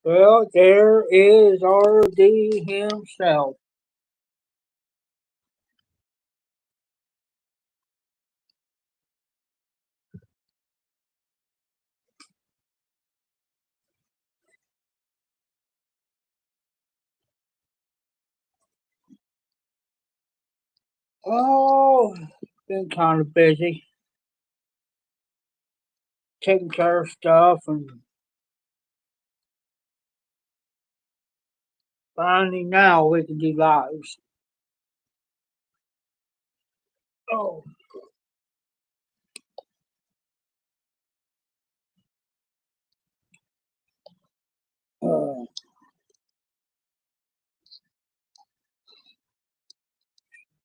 Well, there is RD himself. Oh, been kind of busy taking care of stuff and finally now we can do lives. Oh, uh,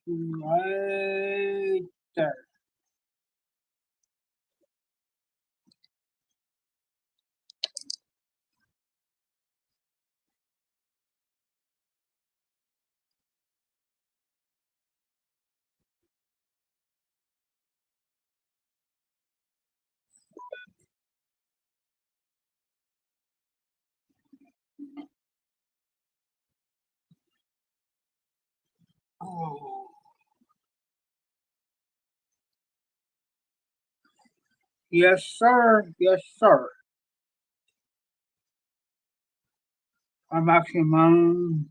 right there. Oh, yes, sir. Yes, sir. I'm actually in my own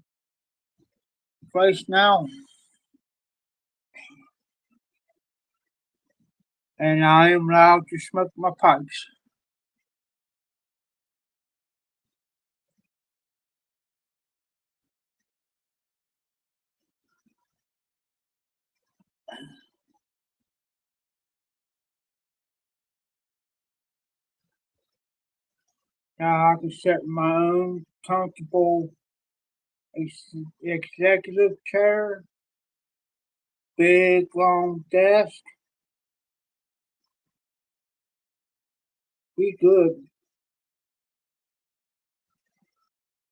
place now, and I am allowed to smoke my pipes. Now I can sit in my own comfortable executive chair, big long desk. Be good.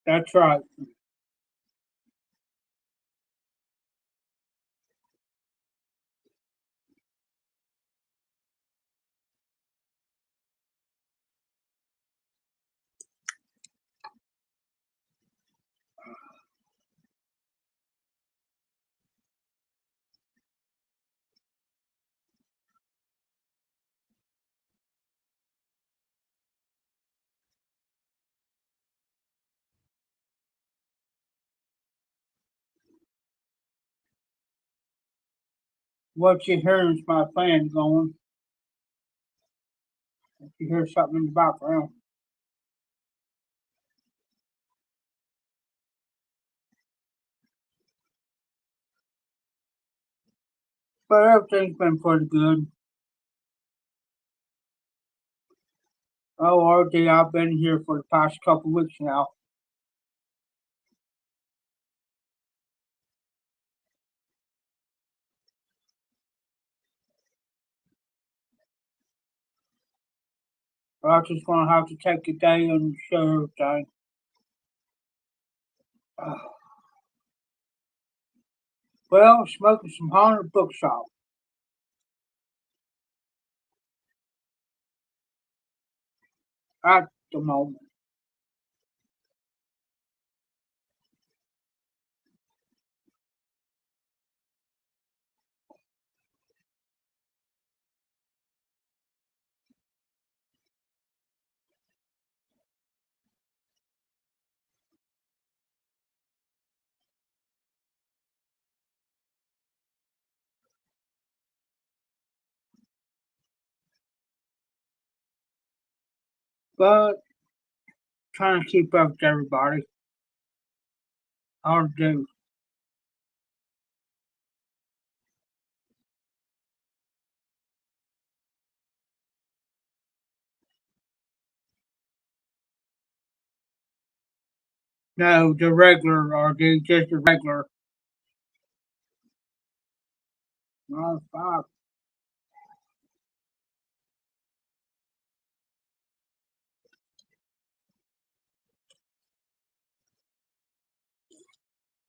That's right. What you hearing is my fan going. If you hear something in the background. But everything's been pretty good. Oh, RD, I've been here for the past couple weeks now. I'm just gonna have to take a day and show everything. Well, smoking some haunted bookshop at the moment. But trying to keep up with everybody. Hard to do. No, the regular RD, just the regular. No, fuck.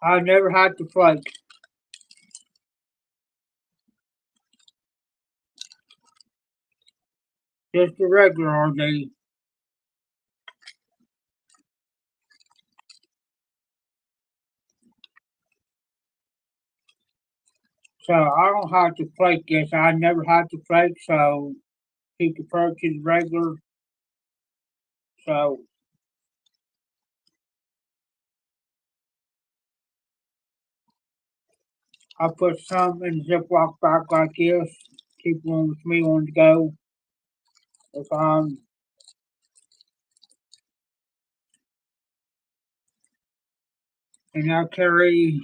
I never had to flake. Just the regular RD. So I don't have to flake this. I never had to flake, so keep the purchase regular. So I put some in a Ziploc bag like this. Keep one with me on the go. If I'm and I carry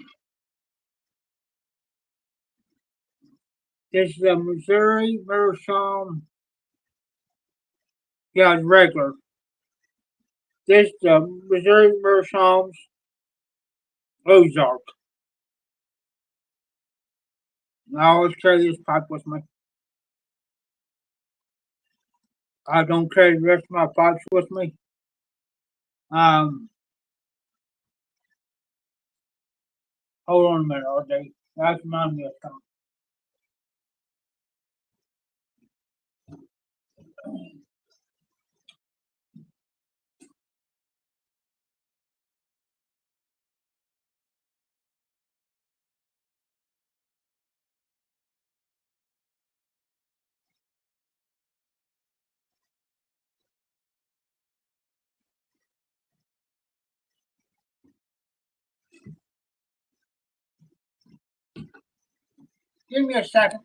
this is a Missouri Meerschaum. Yeah, it's regular. This is the Missouri Meerschaum's Ozark. I always carry this pipe with me. I don't carry the rest of my pipes with me. Um, hold on a minute, RJ. That's remind me of something. Give me a second.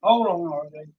Hold on, RJ.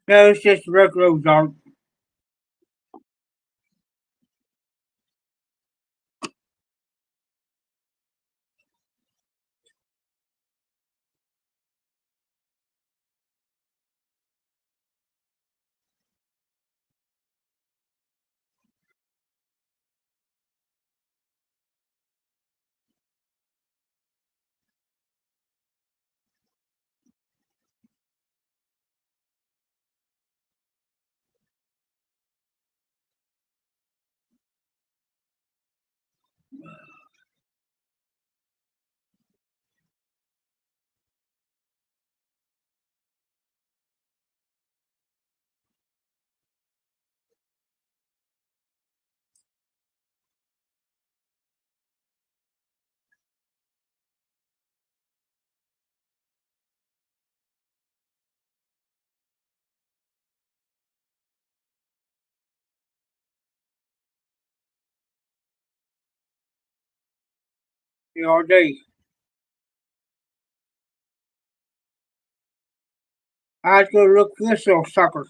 No, it's just regular Ozark. PRD. I have to look for this little sucker.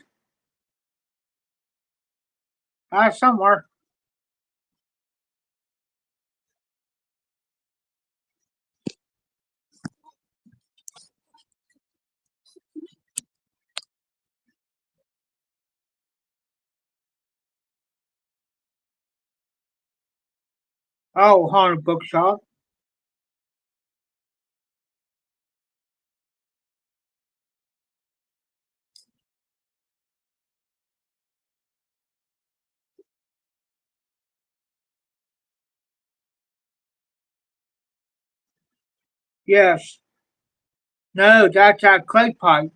Somewhere. Oh, haunted bookshop. Yes. No, that's that clay pipe.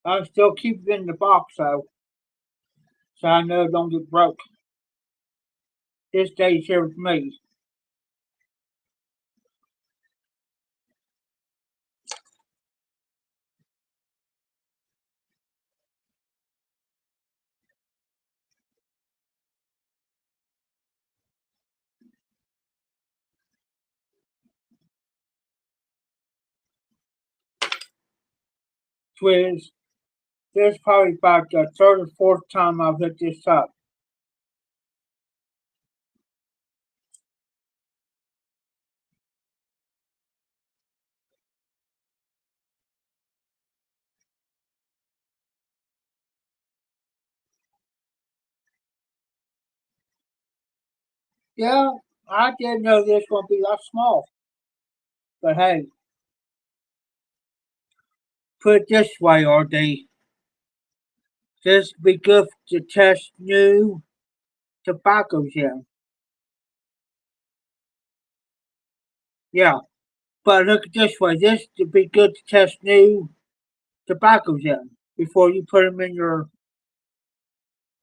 I still keep it in the box though, so I know it don't get broke. This stays here with me. Twiz. This is probably about the third or fourth time I've hit this up. Yeah, I didn't know this was gonna be that small. But hey, put it this way, RD. This would be good to test new tobaccos in. Yeah, but look at this way. This would be good to test new tobaccos in before you put them in your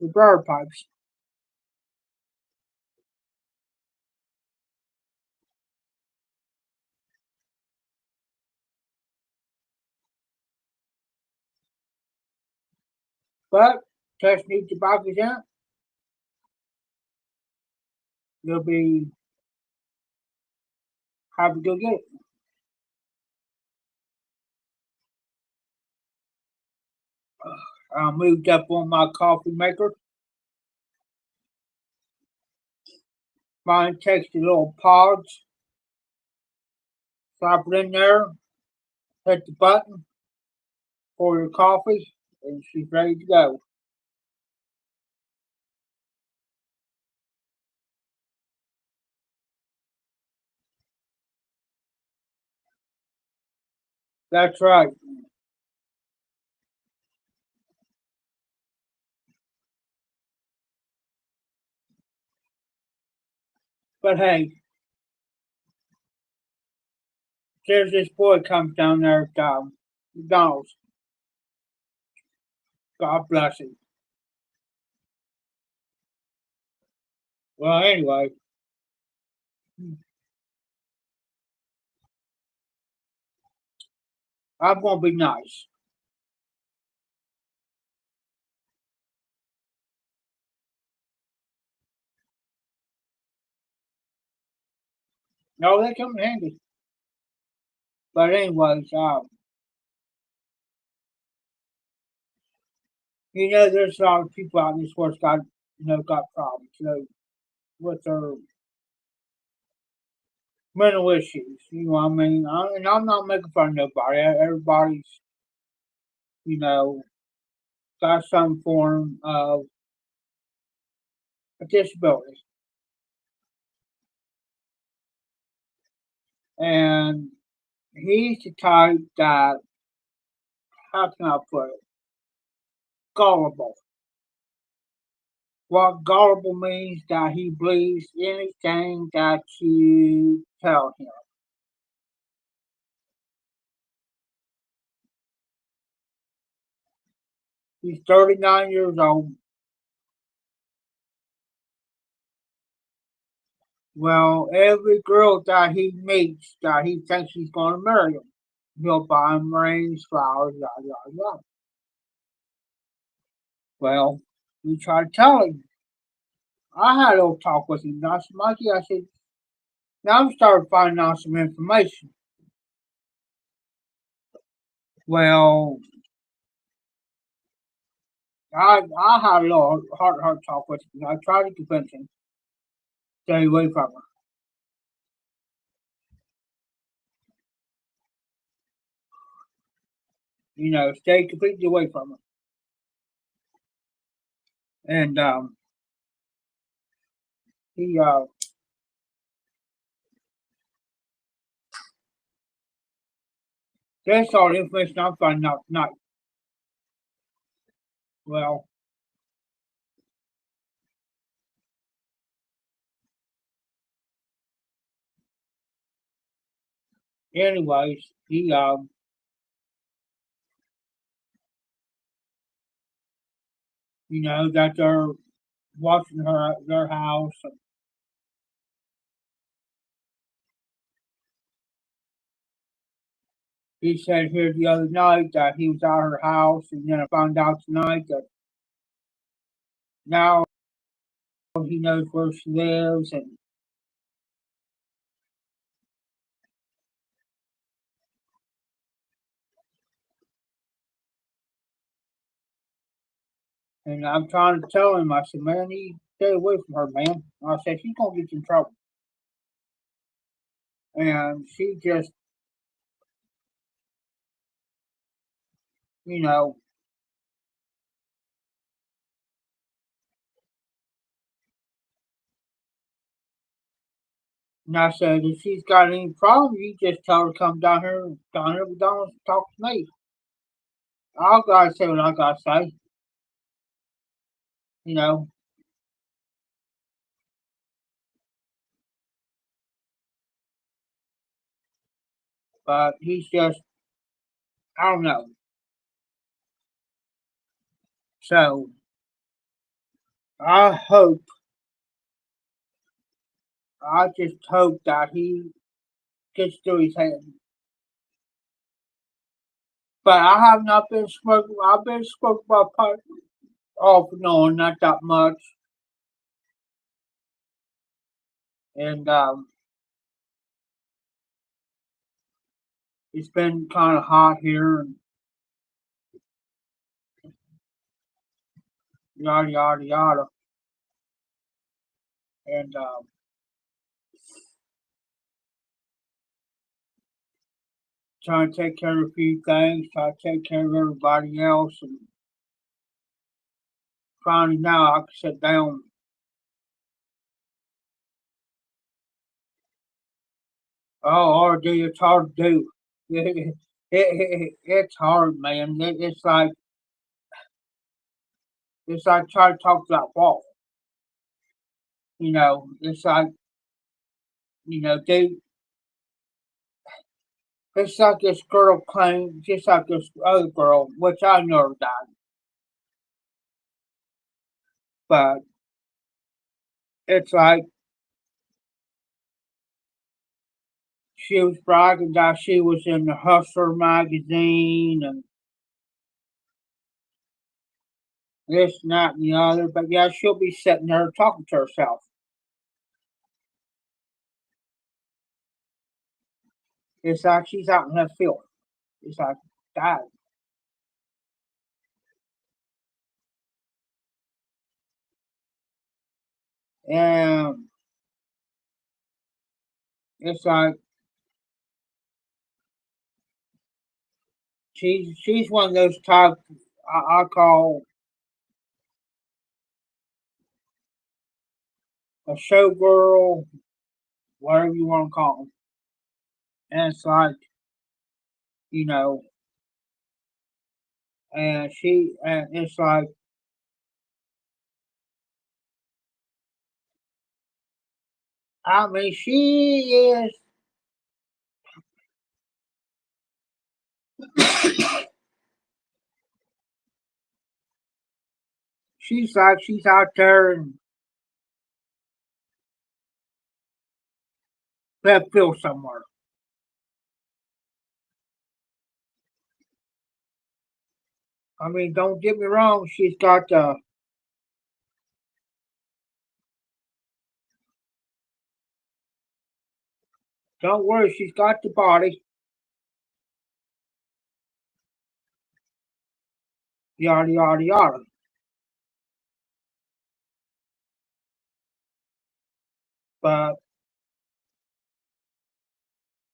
burner pipes. But test new tobaccos in, you'll be have to go get it. I moved up on my coffee maker. Mine takes the little pods, drop it in there, hit the button for your coffee, and she's ready to go. That's right. But hey, there's this boy comes down there at McDonald's. God bless him. Well, anyway, I'm gonna be nice. No, they come in handy. But anyways, there's a lot of people out in this world got got problems, with their mental issues. You know what I mean? And I'm not making fun of nobody. Everybody's, you know, got some form of a disability. And he's the type that, how can I put it, gullible. What gullible means that he believes anything that you tell him. He's 39 years old. Well, every girl that he meets that he thinks he's going to marry him, he'll buy him rings, flowers, yada, yada, yada. Well, we tried to tell him. I had a little talk with him. I said, Mikey, I said, now I'm starting finding out some information. Well, I had a little heart talk with him. I tried to convince him to stay away from her. Stay completely away from her. And he that's all the information I'm finding out tonight. Well, anyways, he that they're watching her at their house. And he said here the other night that he was at her house, and then I found out tonight that now he knows where she lives, and I'm trying to tell him. I said, man, you stay away from her, man. I said she's gonna get you in trouble, and she just, you know, and I said if she's got any problem, you just tell her to come down here, McDonald's, and talk to me. I'll gotta say what I gotta say, you know. But he's just, I don't know. So I hope, I just hope that he gets through his head. But I have not been smoking. I've been smoking my pipe off and on, not that much. And it's been kind of hot here and yada yada yada. And trying to take care of a few things, trying to take care of everybody else, and finally now I can sit down. Oh, RD, it's hard to do. It's hard, man. It's like trying to talk to that wall. It's like they. It's like this girl claimed, just like this other girl, which I never died, but it's like she was bragging that she was in the Hustler magazine and this and that and the other. But yeah, she'll be sitting there talking to herself. It's like she's out in left field. It's like that. And it's like she's one of those type I call a showgirl, whatever you want to call them. And it's like, you know, and it's like, I mean, she is, she's like she's out there in left field somewhere. I mean, don't get me wrong, she's got the don't worry, she's got the body, yada yada yada. But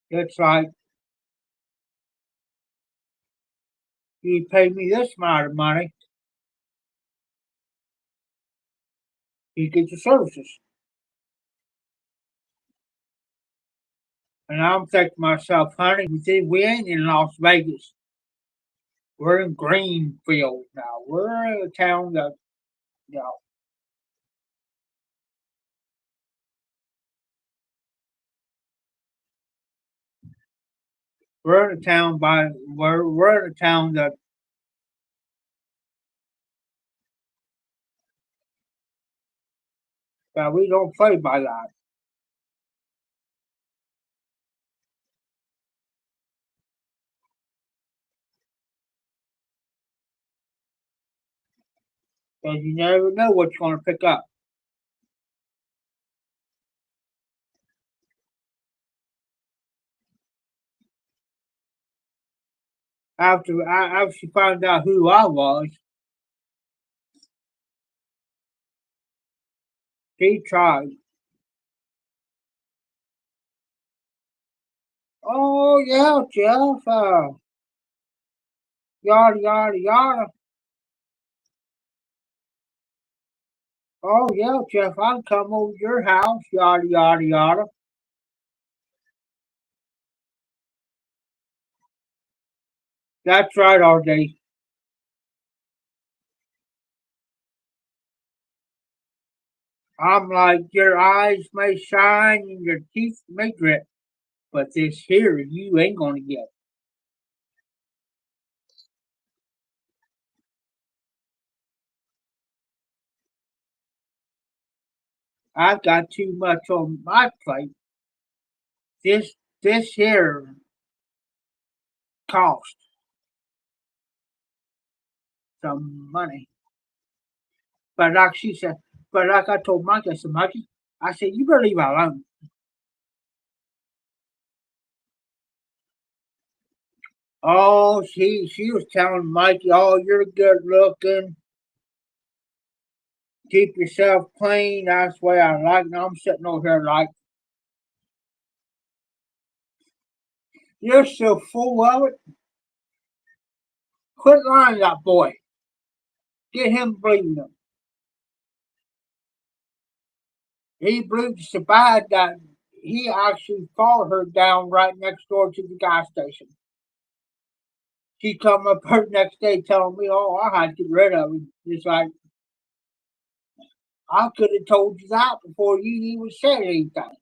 it's like you pay me this amount of money, you get your services. And I'm thinking to myself, honey, we ain't in Las Vegas. We're in Greenfield now. We're in a town that, you know, we're in a town that we don't play by that. Because you never know what you're going to pick up. After she found out who I was, she tried. Oh yeah, Jeff. Yada yada yada. Oh yeah, Jeff. I'll come over to your house. Yada yada yada. That's right, RJ. I'm like your eyes may shine and your teeth may grit, but this here you ain't gonna get. I've got too much on my plate. This here cost some money. But like she said, but like I told Mike, I said, Mikey, I said, you better leave her alone. Oh, she was telling Mikey, oh, you're good looking. Keep yourself clean. That's the way I like it. I'm sitting over here like, you're so full of it. Quit lying to that boy. Get him bleeding. He bleeds so bad that he actually followed her down right next door to the gas station. She come up her next day telling me, oh, I had to get rid of him. It's like, I could have told you that before you even said anything.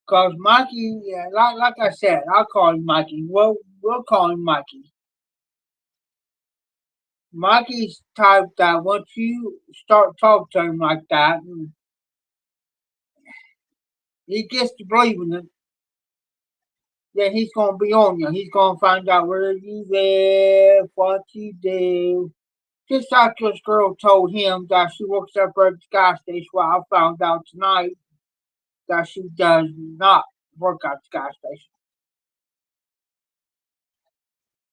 Because Mikey, yeah, like I said, I'll call him Mikey. We'll call him Mikey. Mikey's type that once you start talking to him like that, and he gets to believing it, then he's going to be on you. He's going to find out where you live, what you do. Just like this girl told him that she works up at the gas station. Well, I found out tonight that she does not work at the gas station.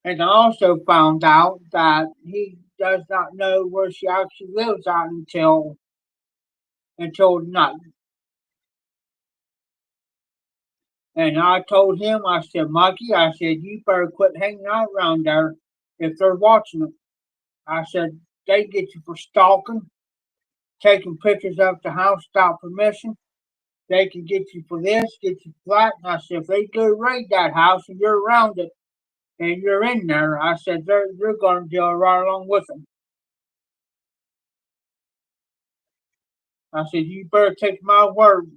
And I also found out that he does not know where she actually lives at until night. And I told him, I said, Mikey, I said, you better quit hanging out around there if they're watching it. I said, they get you for stalking, taking pictures of the house without permission. They can get you for this, get you for that. And I said, if they go raid that house and you're around it and you're in there, I said, you're going to jail right along with them. I said, you better take my word.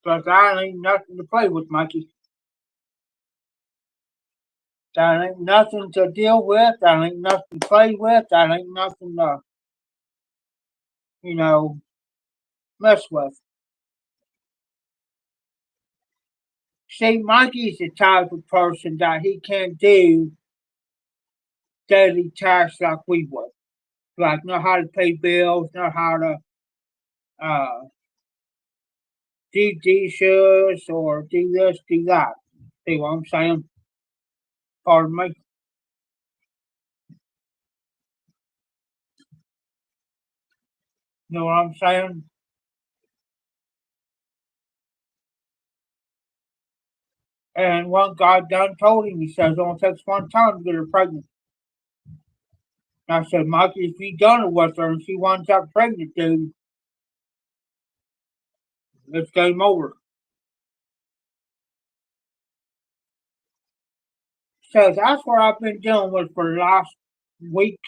Because that ain't nothing to play with, Mikey. That ain't nothing to deal with. That ain't nothing to play with. That ain't nothing to, you know, mess with. See, Mikey's the type of person that he can't do daily tasks like we would. Like know how to pay bills, know how to uh, do dishes or do this, do that. See what I'm saying? Pardon me. Know what I'm saying? And one guy done told him, he says, it only takes one time to get her pregnant. And I said, Mikey, if you done it with her and she winds up pregnant, dude, it's game over. So that's what I've been dealing with for the last week,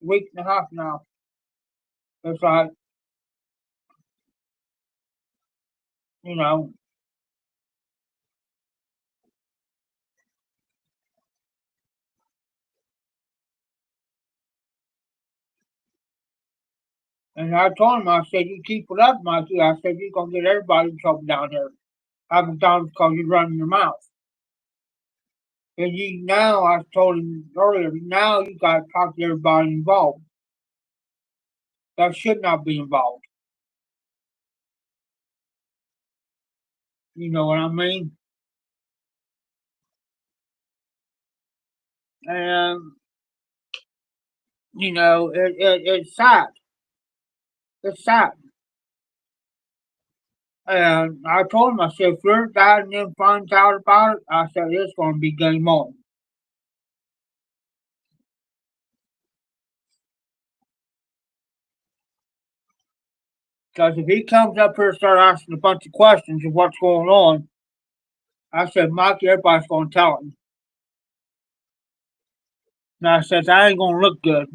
week and a half now. It's like, you know, and I told him, I said, you keep it up, Mikey. I said, you're going to get everybody in trouble down here. Having times because you're running your mouth. And you now, I told him earlier, now you got to talk to everybody involved. That should not be involved. You know what I mean? And, it's sad. It's sad. And I told him, I said, if your dad and them finds out about it, I said, it's going to be game on. Because if he comes up here and starts asking a bunch of questions of what's going on, I said, Mikey, everybody's going to tell him. And I said, that ain't going to look good.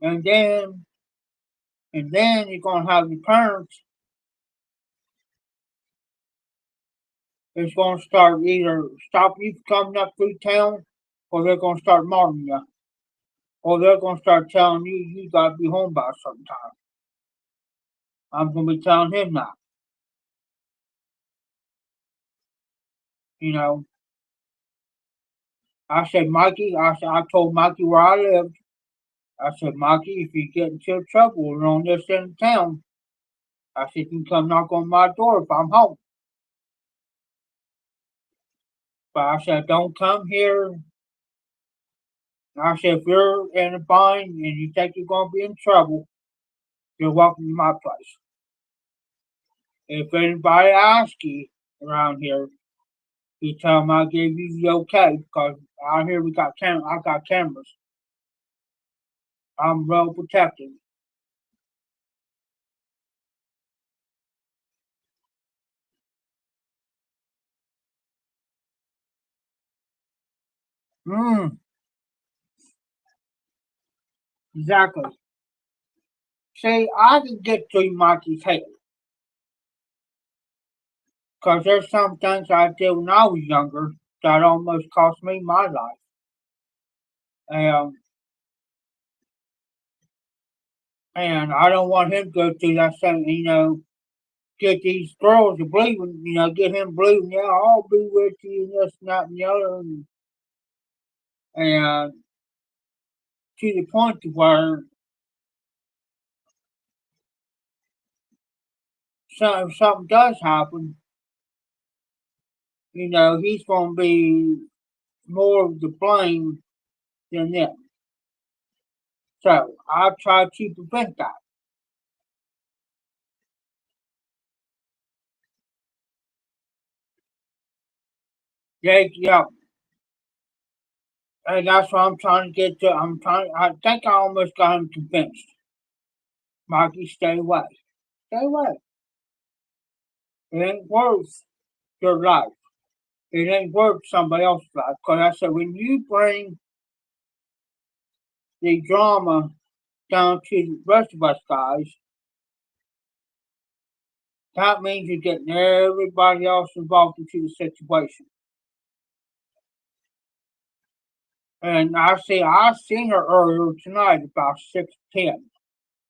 And then, you're going to have your parents is going to start either stop you from coming up through town or they're going to start marking you. Or they're going to start telling you you got to be home by a certain time. I'm going to be telling him that. You know, I said, Mikey, I told Mikey where I lived. I said, Mikey, if you get into trouble or on this end of town, I said, you can come knock on my door if I'm home. But I said, don't come here. I said, if you're in a bind and you think you're going to be in trouble, you're welcome to my place. If anybody asks you around here, you tell them I gave you the okay because out here I got cameras. I'm well protected. Mm, exactly. See, I can get through Mikey's head because there's some things I did when I was younger that almost cost me my life. And, and I don't want him to go through that same, get these girls to believing, get him believing, yeah, I'll be with you and this and that and the other. And to the point to where if something does happen, he's going to be more of the blame than them. So I try to prevent that. Yeah, and that's what I'm trying to get to. I think I almost got him convinced. Mikey, stay away. Stay away. It ain't worth your life. It ain't worth somebody else's life. Because I said, when you bring the drama down to the rest of us guys, That means you're getting everybody else involved into the situation. And I seen her earlier tonight about 6:10.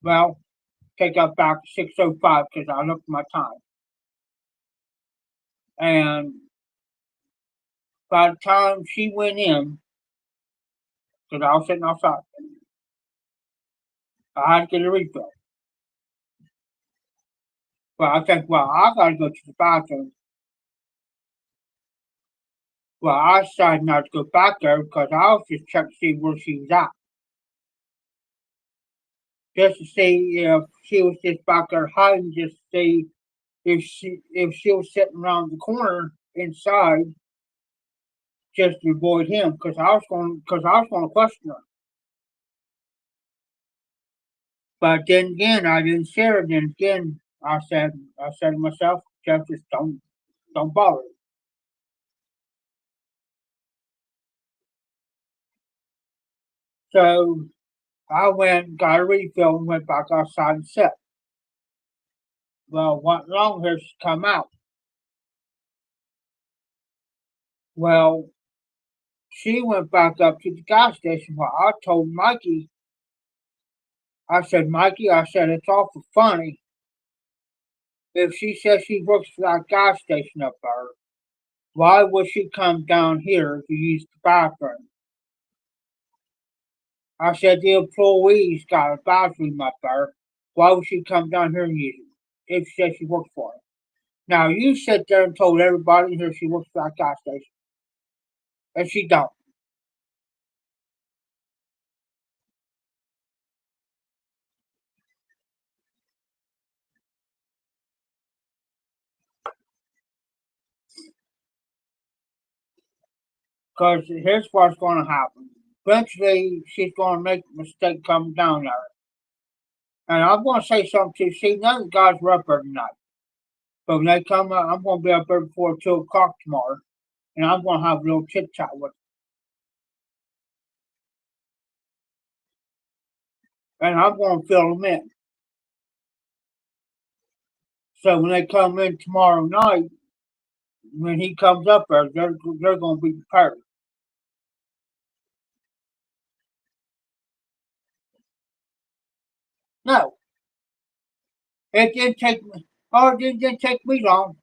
Well, take that back 6:05 because I looked at my time. And by the time she went in, because I was sitting outside, I had to get a refill. Well, I think, well, I gotta go to the bathroom. Well, I decided not to go back there because I was just checking to see where she was at. Just to see if she was just back there hiding, just to see if she was sitting around the corner inside just to avoid him because I was going to question her. But then again, I didn't share it. Then again, I said to myself, Jeff, just don't bother. So I went, got a refill, and went back outside and sat. Well, what longer she come out? Well, she went back up to the gas station. Well, I told Mikey, I said, Mikey, I said it's awful funny if she says she works for that gas station up there. Why would she come down here to use the bathroom? I said the employees got a bathroom up there. Why would she come down here and use it if she said she works for it? Now you sit there and told everybody here she works for that gas station, and she don't. Because here's what's going to happen. Eventually, she's going to make a mistake coming down there. And I'm going to say something to you. See, none of the guys were up there tonight. But when they come up, I'm going to be up there before 2 o'clock tomorrow. And I'm going to have a little chit chat with them. And I'm going to fill them in. So when they come in tomorrow night, when he comes up there, they're going to be prepared. No, it didn't take me. Oh, it didn't take me long.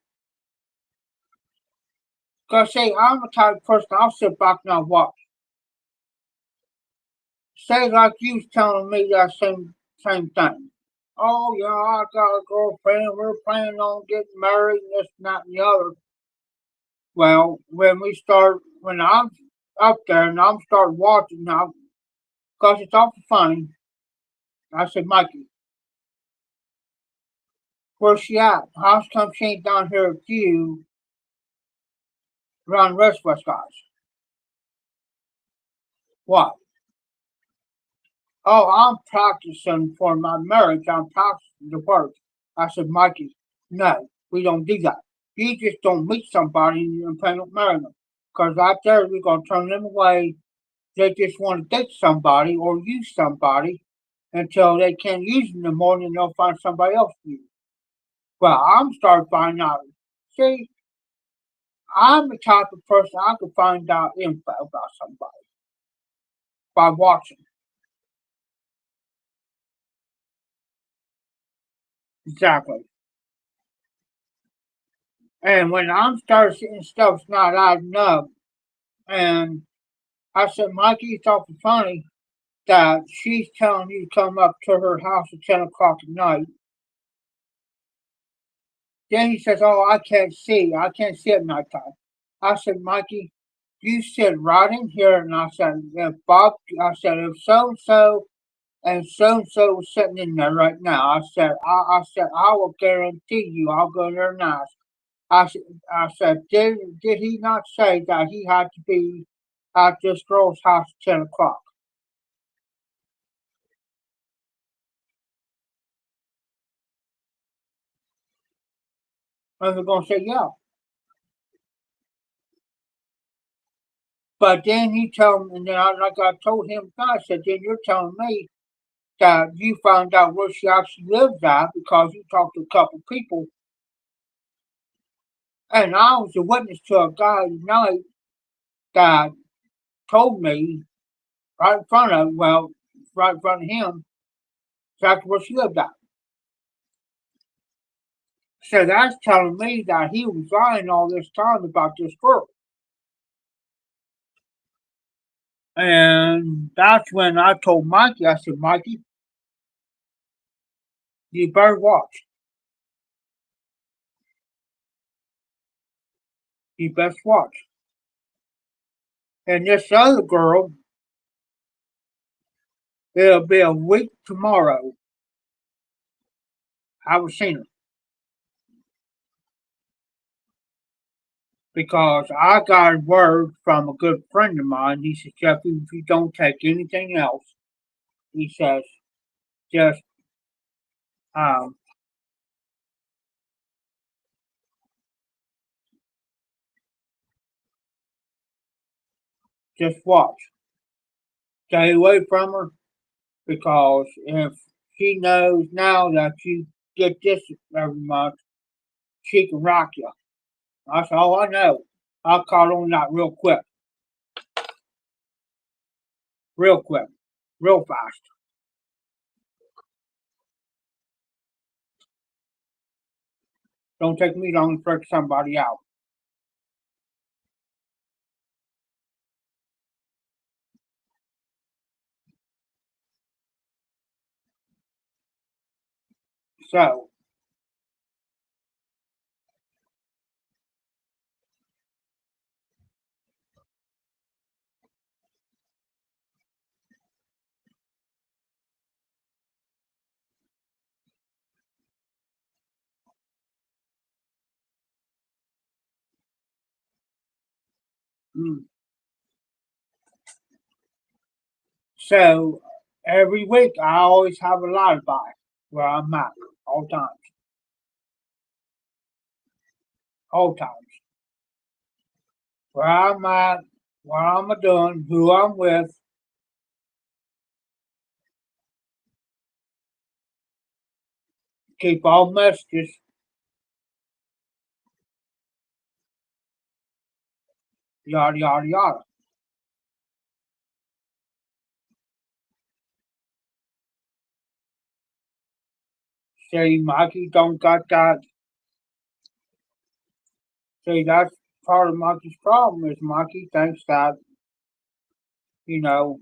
Cause see, I'm the type of person I'll sit back and I'll watch. Say like you was telling me that same thing. Oh yeah, I got a girlfriend. We're planning on getting married, and this, and that, and the other. Well, when I'm up there and I'm start watching now, cause it's awful funny. I said, Mikey, where's she at? How come she ain't down here with you around the rest of us guys? What? Oh, I'm practicing for my marriage. I'm practicing the work. I said, Mikey, no, we don't do that. You just don't meet somebody and plan on marrying them. Because out there, we're going to turn them away. They just want to date somebody or use somebody until they can't use them no more and then they'll find somebody else to use. Well, I'm starting finding out. See, I'm the type of person I can find out info about somebody by watching. Exactly. And when I'm starting seeing stuff's not adding up, and I said, Mikey, it's awful funny that she's telling you to come up to her house at 10 o'clock at night. Then he says, oh, I can't see. I can't see at nighttime. I said, Mikey, you sit right in here. And I said, if Bob, I said, if so and so was sitting in there right now, I said, I will guarantee you I'll go there now. I, I said, did he not say that he had to be at this girl's house at 10 o'clock? And they're going to say, yeah. But then he told me, and then like I told him, I said, then you're telling me that you found out where she actually lives at because you talked to a couple people And I was a witness to a guy tonight that told me right in front of, well, right in front of him, exactly where she lived at. So that's telling me that he was lying all this time about this girl. And that's when I told Mikey, I said, Mikey, you better watch. You best watch. And this other girl, it'll be a week tomorrow. I haven't seen her. Because I got a word from a good friend of mine. He said, Jeffy, if you don't take anything else, he says, just um, just watch. Stay away from her because if she knows now that you get this every month, she can rock you. That's all I know. I caught on that real quick, real fast. Don't take me long to freak somebody out. So, mm, so every week I always have a lullaby where I'm at all times, all times. Where I'm at, what I'm doing, who I'm with, keep all messages, yada yada yada. See, Mikey don't got that. See, that's part of Mikey's problem is Mikey thinks that, you know,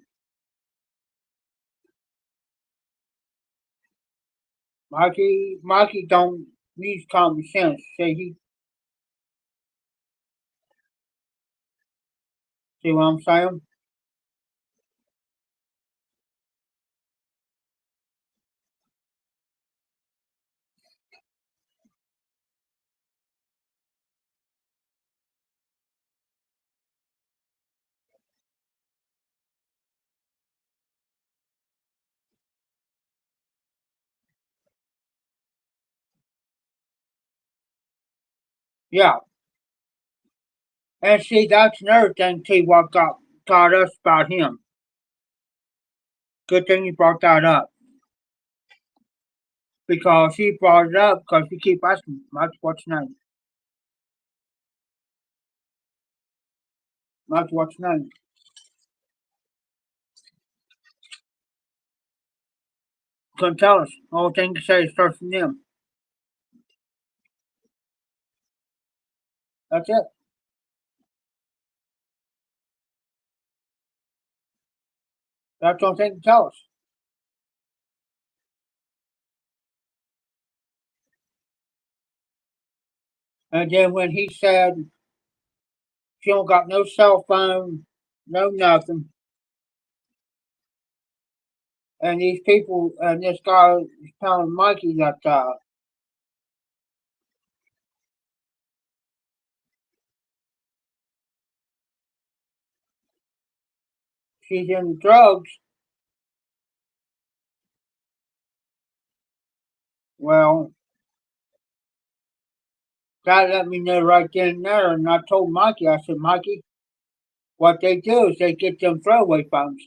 Mikey don't use common sense. See what I'm saying? Yeah. And see, that's another thing too. What got us about him. Good thing you brought that up because he brought it up because we keep asking, Mike, what's your name? Mike, what's your name? Couldn't tell us. All thing to say is starts from them. That's it. That's all thing to tell us. And then when he said she don't got no cell phone, no nothing, and these people and this guy is telling Mikey that she's in drugs, well, that let me know right then and there. And I told Mikey, I said, Mikey, what they do is they get them throwaway phones.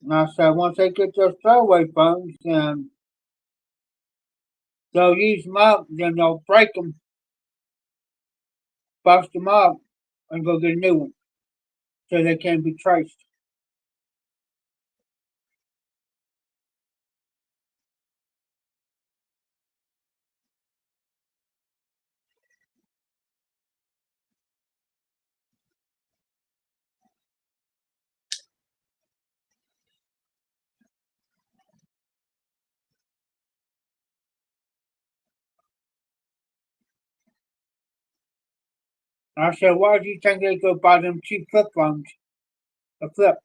And I said, once they get those throwaway phones, then they'll use them up, then they'll break them, bust them up, and go get a new one so they can't be traced. I said, why do you think they go buy them cheap flip phones? A flip.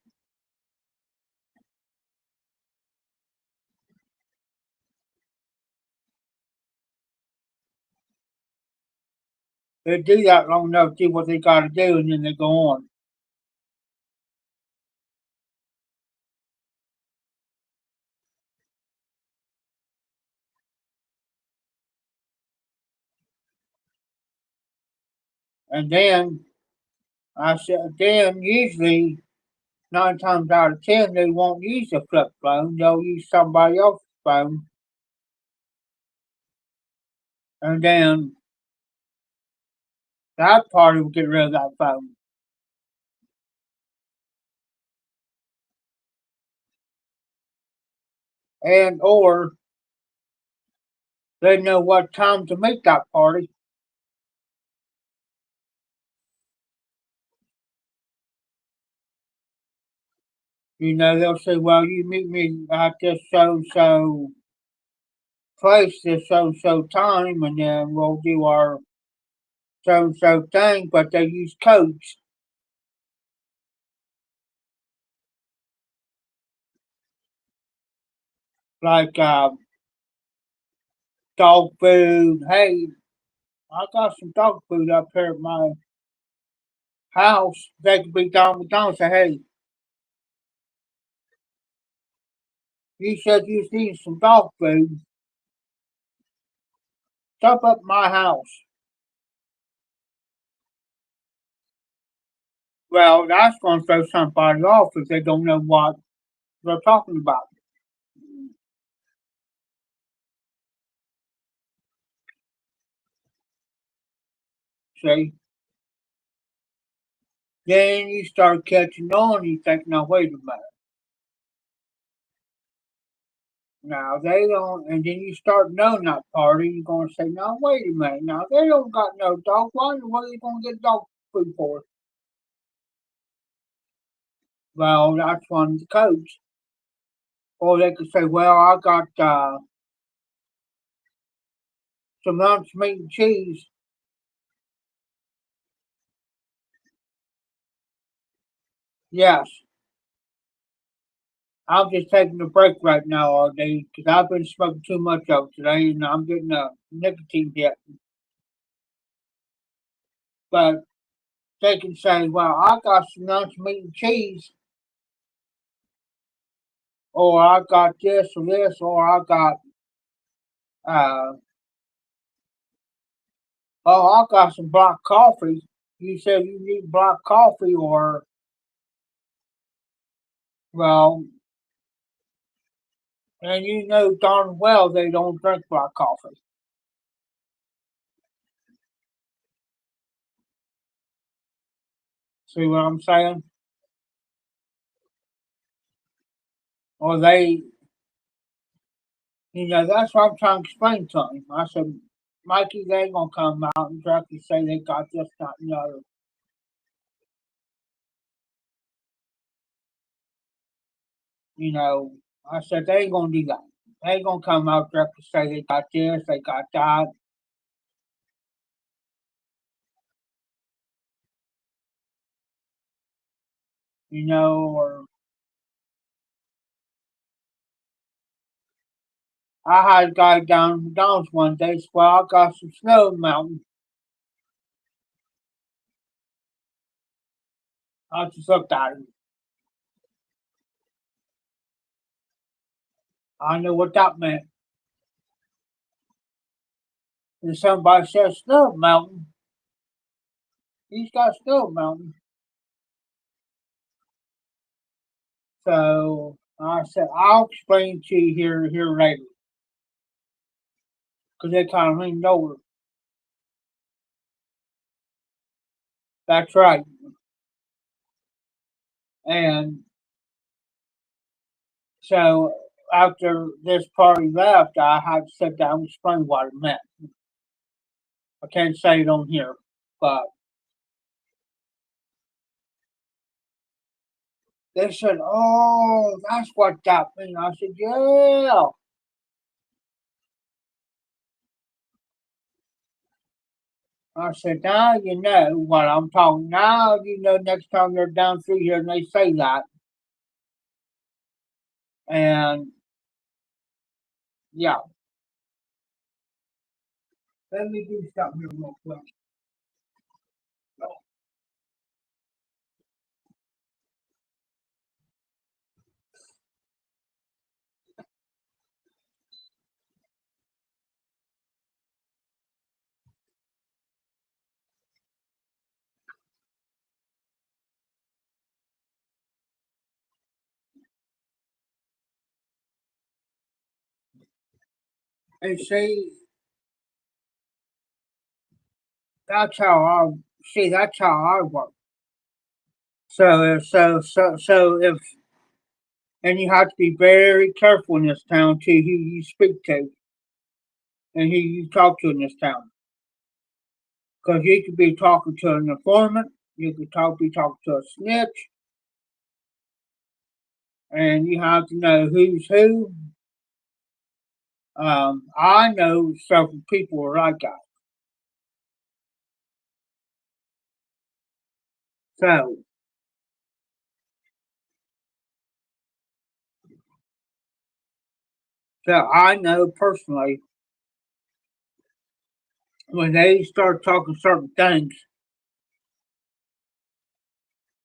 They do that long enough, do what they got to do, and then they go on. And then I said, then usually 9 times out of 10 they won't use a flip phone. They'll use somebody else's phone, and then that party will get rid of that phone. And or they know what time to make that party. You know, they'll say, well, you meet me at this so and so place, this so and so time, and then we'll do our so and so thing, but they use codes like dog food. Hey, I got some dog food up here at my house. They could be down McDonald's and say, hey, you said you was eating some dog food. Stop up my house. Well, that's going to throw somebody off if they don't know what they're talking about. See? Then you start catching on, you think, now wait a minute. Now they don't, and then you start knowing that party, you're going to say, now wait a minute. Now they don't got no dog. What are you going to get dog food for? Well, that's one of the codes. Or they could say, well, I got some lunch meat and cheese. Yes, I'm just taking a break right now all day because I've been smoking too much of it today and I'm getting a nicotine hit. But they can say, well, I got some lunch meat and cheese, or I got this, or I got, uh, oh, I got some black coffee. You said you need black coffee, or, well, and you know darn well they don't drink black coffee. See what I'm saying? Or they, that's what I'm trying to explain to him. I said, Mikey, they ain't gonna come out and directly say they got this, that, and the other. You know, I said they ain't gonna do that. They ain't gonna come out directly say they got this, they got that. Or I had a guy down in McDonald's one day say, well, I got some snow in the mountain. I just looked at him. I knew what that meant. And somebody said snow mountain. He's got snow mountain. So I said, I'll explain to you here later. Because they kind of leaned over. That's right. And so after this party left, I had to sit down and explain what it meant. I can't say it on here, but they said, "Oh, that's what that means." I said, "Yeah." I said, "Now you know what I'm talking. Now you know next time you're down through here and they say that." And yeah, let me do something here real quick. And that's how that's how I work. So if and you have to be very careful in this town too who you speak to and who you talk to in this town. Because you could be talking to an informant, you could be talking to a snitch, and you have to know who's who. I know several people are like that. So, so I know personally when they start talking certain things,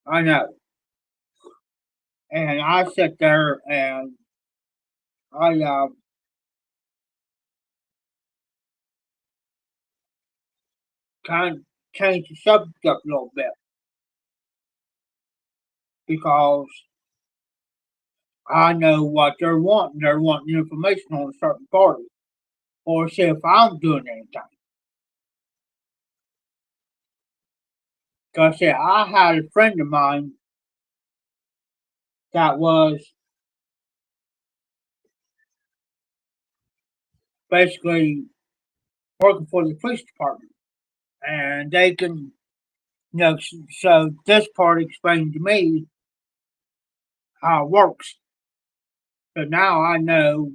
I know. And I sit there and I kind of change the subject up a little bit because I know what they're wanting. They're wanting information on a certain party or see if I'm doing anything. Because yeah, I had a friend of mine that was basically working for the police department, and they can, so this part explained to me how it works. So now I know,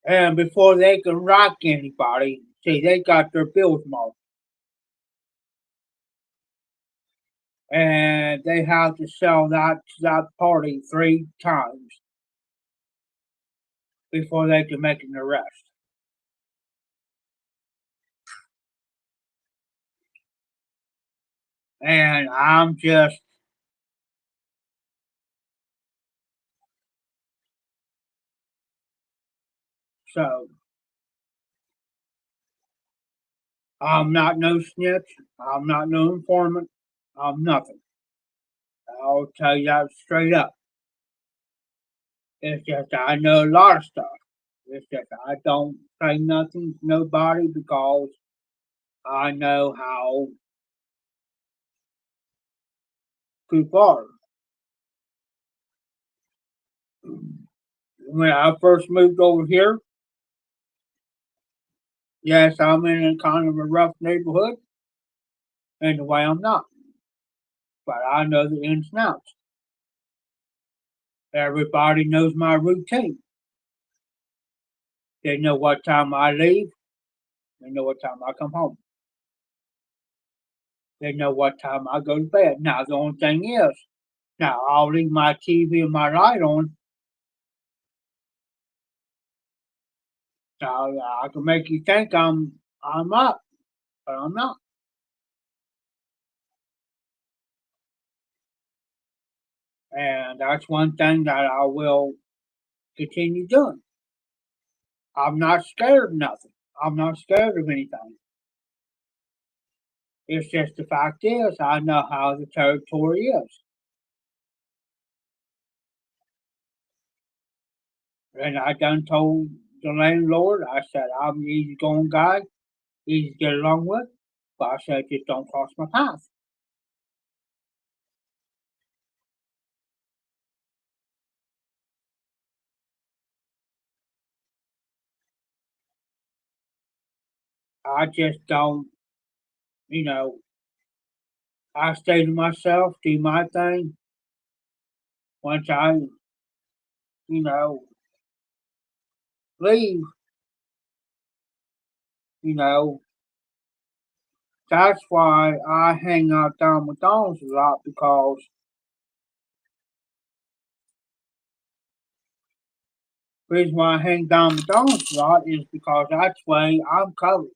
and before they can rock anybody, see, they got their bills marked, and they have to sell that party 3 times before they can make an arrest. And I'm just so I'm not no snitch. I'm not no informant. I'm nothing. I'll tell you that straight up. It's just I know a lot of stuff. It's just I don't say nothing to nobody because I know how people are. When I first moved over here, yes, I'm in a kind of a rough neighborhood, and the way I'm not. But I know the ins and outs. Everybody knows my routine. They know what time I leave. They know what time I come home. They know what time I go to bed. Now, the only thing is, now I'll leave my TV and my light on. So I can make you think I'm up, but I'm not. And that's one thing that I will continue doing. I'm not scared of nothing. I'm not scared of anything. It's just the fact is, I know how the territory is. And I done told the landlord, I said, I'm an easygoing guy, easy to get along with, but I said, just don't cross my path. I just don't, you know, I stay to myself, do my thing. Once I, you know, leave, you know, that's why I hang out down McDonald's a lot because the reason why I hang down McDonald's a lot is because that's way I'm covered.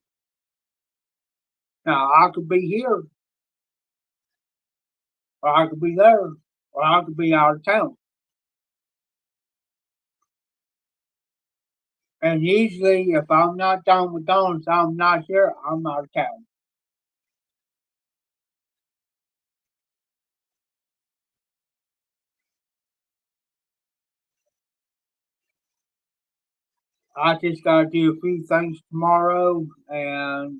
Now I could be here, or I could be there, or I could be out of town. And usually, if I'm not down McDonald's, I'm not here, I'm out of town. I just gotta do a few things tomorrow and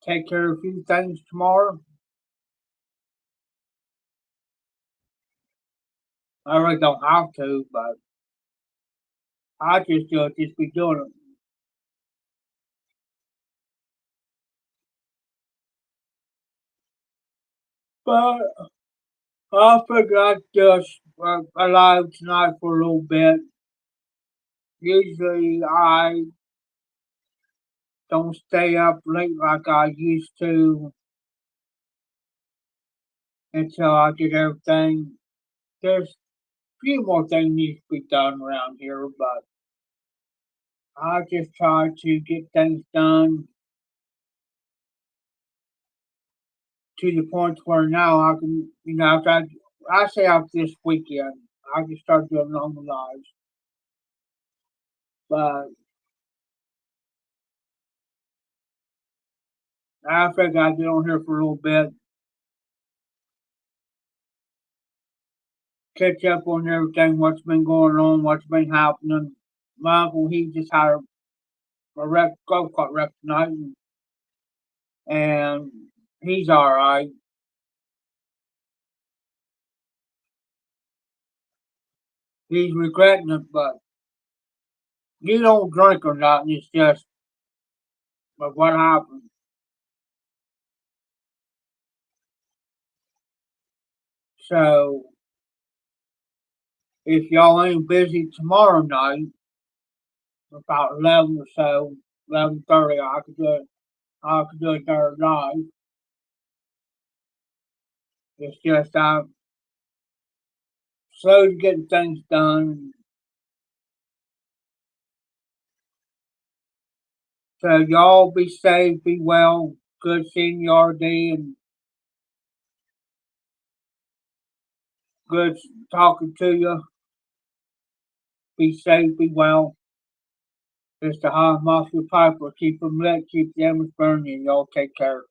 take care of a few things tomorrow. I really don't have to, but I just be doing it. But I figured I'd just alive tonight for a little bit. Usually I don't stay up late like I used to until I get everything. There's a few more things needs to be done around here, but I just try to get things done to the point where now I can, after I say after this weekend, I can start doing normal lives. But I figure I'd get on here for a little bit, catch up on everything, what's been going on, what's been happening. My uncle, he just had a golf cart wreck tonight, and he's all right. He's regretting it, but you don't drink or nothing. It's just but what happened. So if y'all ain't busy tomorrow night, about 11 or so, 11:30, I could do it. I could do it there live. It's just I'm slow to getting things done. So y'all be safe, be well. Good seeing you, RD, and good talking to you. Be safe, be well. It's the high mafia piper. Keep them lit, keep the embers burning. Y'all take care.